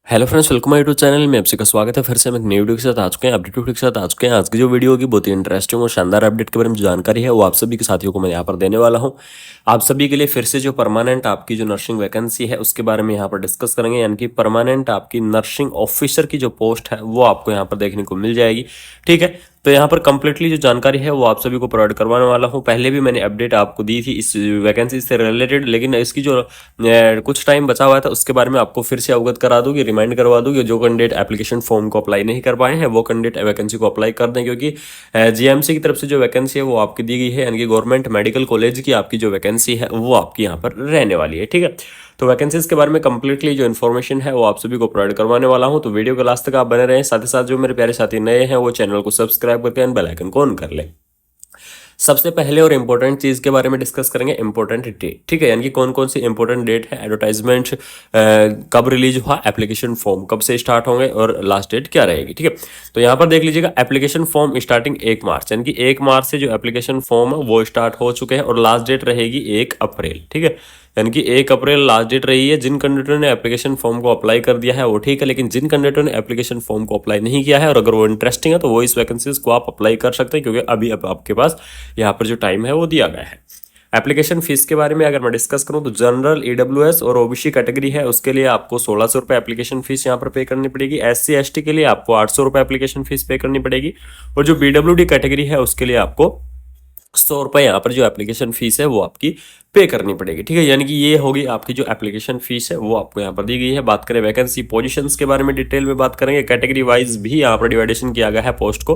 Hello friends, welcome my YouTube channel में आपका स्वागत है। फिर से हम एक नई वीडियो के साथ आ चुके हैं, अपडेट वीडियो के साथ आ चुके हैं। आज की जो वीडियो होगी बहुत ही इंटरेस्टिंग और शानदार अपडेट के बारे में जो जानकारी है वो आप सभी के साथियों को मैं यहाँ पर देने वाला हूँ। आप सभी के लिए फिर से जो परमानेंट आपकी जो नर्सिंग वैकेंसी है उसके बारे में यहाँ पर डिस्कस करेंगे, यानी कि परमानेंट आपकी नर्सिंग ऑफिसर की जो पोस्ट है वो आपको यहाँ पर देखने को मिल जाएगी। ठीक है, तो यहाँ पर कंप्लीटली जो जानकारी है वो आप सभी को प्रोवाइड करवाने वाला हूँ। पहले भी मैंने अपडेट आपको दी थी इस वैकेंसी से रिलेटेड, लेकिन इसकी जो कुछ टाइम बचा हुआ था उसके बारे में आपको फिर से अवगत करा दूंगी, रिमाइंड करवा दूंगी। जो कैंडिडेट एप्लीकेशन फॉर्म को अप्लाई नहीं कर पाए हैं वो कैंडिडेट वैकेंसी को अप्लाई कर दें, क्योंकि जीएमसी की तरफ से जो वैकेंसी है वो आपकी दी गई है, यानी कि गवर्नमेंट मेडिकल कॉलेज की आपकी जो वैकेंसी है वो आपकी यहाँ पर रहने वाली है। ठीक है, तो वैकेंसीज के बारे में कंप्लीटली जो इन्फॉर्मेशन है वो आप सभी को प्रोवाइड करवाने वाला हूं, तो वीडियो के लास्ट तक आप बने रहें। साथ ही साथ जो मेरे प्यारे साथी नए हैं वो चैनल को सब्सक्राइब करके बेल आइकन को ऑन कर लें। सबसे पहले और इंपॉर्टेंट चीज के बारे में डिस्कस करेंगे, इंपॉर्टेंट डेट। ठीक है, यानी कि कौन कौन सी इंपॉर्टेंट डेट है, एडवर्टाइजमेंट कब रिलीज हुआ, एप्लीकेशन फॉर्म कब से स्टार्ट होंगे और लास्ट डेट क्या रहेगी। ठीक है, तो यहाँ पर देख लीजिएगा, एप्लीकेशन फॉर्म स्टार्टिंग 1 मार्च, यानी कि 1 मार्च से जो एप्लीकेशन फॉर्म है वो स्टार्ट हो चुके हैं और लास्ट डेट रहेगी 1 अप्रैल। ठीक है, यानी कि 1 अप्रैल लास्ट डेट रही है। जिन कैंडिडेटों ने एप्लीकेशन फॉर्म को अप्लाई कर दिया है वो ठीक है, लेकिन जिन कैंडिडेटों ने एप्लीकेशन फॉर्म को अप्लाई नहीं किया है और अगर वो इंटरेस्टिंग है तो वो इस वैकेंसीज को आप अप्लाई कर सकते हैं, क्योंकि अभी अब आपके पास यहाँ पर जो टाइम है वो दिया गया है। एप्लीकेशन फीस के बारे में अगर मैं डिस्कस करूं तो जनरल, ईडब्ल्यूएस और ओबीसी कैटेगरी है उसके लिए आपको 1600 रुपये एप्लीकेशन फीस यहाँ पर पे करनी पड़ेगी। एससी एसटी के लिए आपको 800 रुपये एप्लीकेशन फीस पे करनी पड़ेगी और जो बीडब्ल्यूडी कैटेगरी है उसके लिए आपको 100 रुपये यहाँ पर जो एप्लीकेशन फीस है वो आपकी पे करनी पड़ेगी। ठीक है, यानी कि ये होगी आपकी जो एप्लीकेशन फीस है वो आपको यहाँ पर दी गई है। बात करें वैकेंसी पोजीशंस के बारे में डिटेल में बात करेंगे, कैटेगरी वाइज भी यहाँ पर डिवाइडेशन किया गया है पोस्ट को,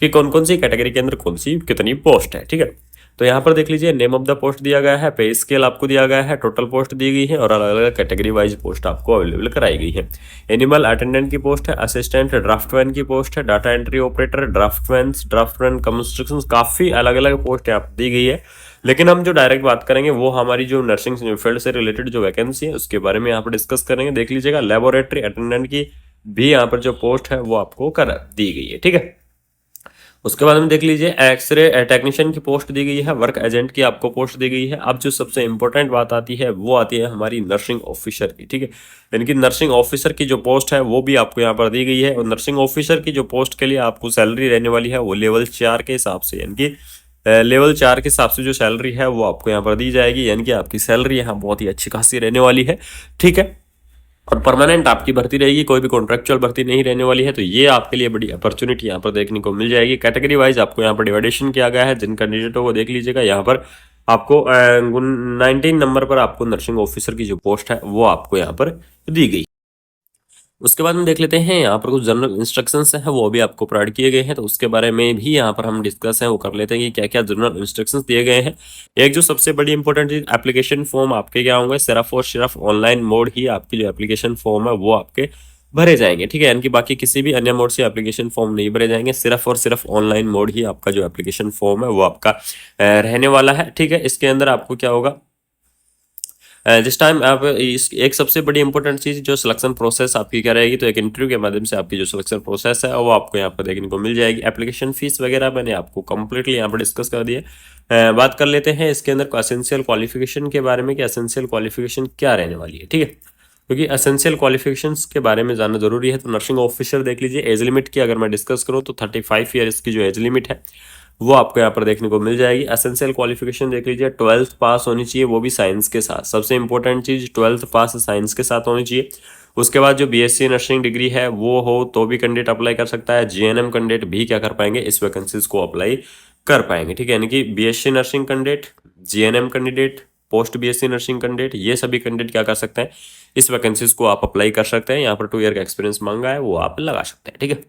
कि कौन कौन सी कैटेगरी के अंदर कौन सी कितनी पोस्ट है। ठीक है, तो यहाँ पर देख लीजिए, नेम ऑफ द पोस्ट दिया गया है, पे स्केल आपको दिया गया है, टोटल पोस्ट दी गई है और अलग अलग कैटेगरी वाइज पोस्ट आपको अवेलेबल कराई गई है। एनिमल अटेंडेंट की पोस्ट है, असिस्टेंट ड्राफ्टमैन की पोस्ट है, data entry operator, draftman construction, काफी अलग अलग पोस्ट आप दी गई है। लेकिन हम जो डायरेक्ट बात करेंगे वो हमारी जो नर्सिंग फील्ड से रिलेटेड जो वैकेंसी है उसके बारे में यहाँ पर डिस्कस करेंगे। देख लीजिएगा, लेबोरेटरी अटेंडेंट की भी यहाँ पर जो पोस्ट है वो आपको कर दी गई है। ठीक है, उसके बाद में देख लीजिए, एक्सरे टेक्नीशियन की पोस्ट दी गई है, वर्क एजेंट की आपको पोस्ट दी गई है। अब जो सबसे इंपॉर्टेंट बात आती है वो आती है हमारी नर्सिंग ऑफिसर की। ठीक है, यानी कि नर्सिंग ऑफिसर की जो पोस्ट है वो भी आपको यहाँ पर दी गई है और नर्सिंग ऑफिसर की जो पोस्ट के लिए आपको सैलरी रहने वाली है वो लेवल 4 के हिसाब से, यानी कि लेवल 4 के हिसाब से जो सैलरी है वो आपको यहाँ पर दी जाएगी, यानी कि आपकी सैलरी यहाँ बहुत ही अच्छी खासी रहने वाली है। ठीक है, और परमानेंट आपकी भर्ती रहेगी, कोई भी कॉन्ट्रेक्चुअल भर्ती नहीं रहने वाली है, तो ये आपके लिए बड़ी अपॉर्चुनिटी यहाँ पर देखने को मिल जाएगी। कैटेगरी वाइज आपको यहाँ पर डिवाइडेशन किया गया है। जिन कैंडिडेटों को देख लीजिएगा, यहाँ पर आपको 19 नंबर पर आपको नर्सिंग ऑफिसर की जो पोस्ट है वो आपको यहाँ पर दी गई। उसके बाद में देख लेते हैं, यहाँ पर कुछ जनरल इंस्ट्रक्शंस हैं वो भी आपको प्रोवाइड किए गए हैं, तो उसके बारे में भी यहाँ पर हम डिस्कस है वो कर लेते हैं कि क्या क्या जनरल इंस्ट्रक्शंस दिए गए हैं। एक जो सबसे बड़ी इंपॉर्टेंट चीज, एप्लीकेशन फॉर्म आपके क्या होंगे, सिर्फ और सिर्फ ऑनलाइन मोड ही आपकी जो एप्लीकेशन फॉर्म है वो आपके भरे जाएंगे। ठीक है, यानी कि बाकी किसी भी अन्य मोड से एप्लीकेशन फॉर्म नहीं भरे जाएंगे, सिर्फ और सिर्फ ऑनलाइन मोड ही आपका जो एप्लीकेशन फॉर्म है वो आपका रहने वाला है। ठीक है, इसके अंदर आपको क्या होगा, जिस टाइम आप इस एक सबसे बड़ी इंपॉर्टेंट चीज जो सिलेक्शन प्रोसेस आपकी क्या रहेगी, तो एक इंटरव्यू के माध्यम से आपकी जो सिलेक्शन प्रोसेस है वो आपको यहाँ पर देखने को मिल जाएगी। एप्लीकेशन फीस वगैरह मैंने आपको कंप्लीटली यहाँ पर डिस्कस कर दिया। बात कर लेते हैं इसके अंदर एसेंशियल क्वालिफिकेशन के बारे में कि एसेंशियल क्वालिफिकेशन क्या रहने वाली है। ठीक है, क्योंकि एसेंशियल क्वालिफिकेशंस के बारे में जानना जरूरी है। तो नर्सिंग ऑफिसर देख लीजिए, एज लिमिट की अगर मैं डिस्कस करूँ तो 35 ईयर्स की जो एज लिमिट है वो आपको यहाँ पर देखने को मिल जाएगी। एसेंशियल क्वालिफिकेशन देख लीजिए, 12th पास होनी चाहिए, वो भी साइंस के साथ। सबसे इंपॉर्टेंट चीज 12th पास साइंस के साथ होनी चाहिए। उसके बाद जो बीएससी नर्सिंग डिग्री है वो हो तो भी कैंडिडेट अप्लाई कर सकता है। जीएनएम कैंडिडेट भी क्या कर पाएंगे, इस वैकेंसीज को अप्लाई कर पाएंगे। ठीक है, यानी कि BSc nursing candidate, GNM candidate, post BSc nursing candidate, ये सभी कैंडिडेट क्या कर सकते हैं, इस वैकेंसीज को आप अप्लाई कर सकते हैं। यहाँ पर 2 ईयर का एक्सपीरियंस मांगा है वो आप लगा सकते हैं। ठीक है,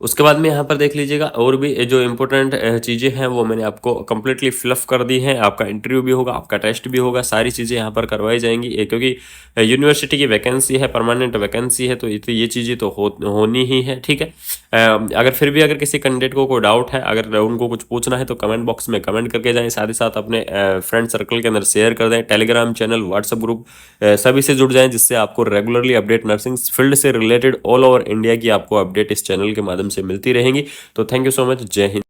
उसके बाद में यहाँ पर देख लीजिएगा, और भी जो इंपॉर्टेंट चीज़ें हैं वो मैंने आपको कंप्लीटली फिलअप कर दी हैं। आपका इंटरव्यू भी होगा, आपका टेस्ट भी होगा, सारी चीज़ें यहाँ पर करवाई जाएंगी। क्योंकि यूनिवर्सिटी की वैकेंसी है, परमानेंट वैकेंसी है, तो ये चीज़ें तो होनी ही है। ठीक है, अगर फिर भी अगर किसी कैंडिडेट को कोई डाउट है, अगर उनको कुछ पूछना है तो कमेंट बॉक्स में कमेंट करके जाएँ। साथ ही साथ अपने फ्रेंड सर्कल के अंदर शेयर कर दें, टेलीग्राम चैनल, व्हाट्सएप ग्रुप सभी से जुड़ जाएं, जिससे आपको रेगुलरली अपडेट नर्सिंग फील्ड से रिलेटेड ऑल ओवर इंडिया की आपको अपडेट इस चैनल के माध्यम से मिलती रहेंगी। तो थैंक यू सो मच, जय हिंद।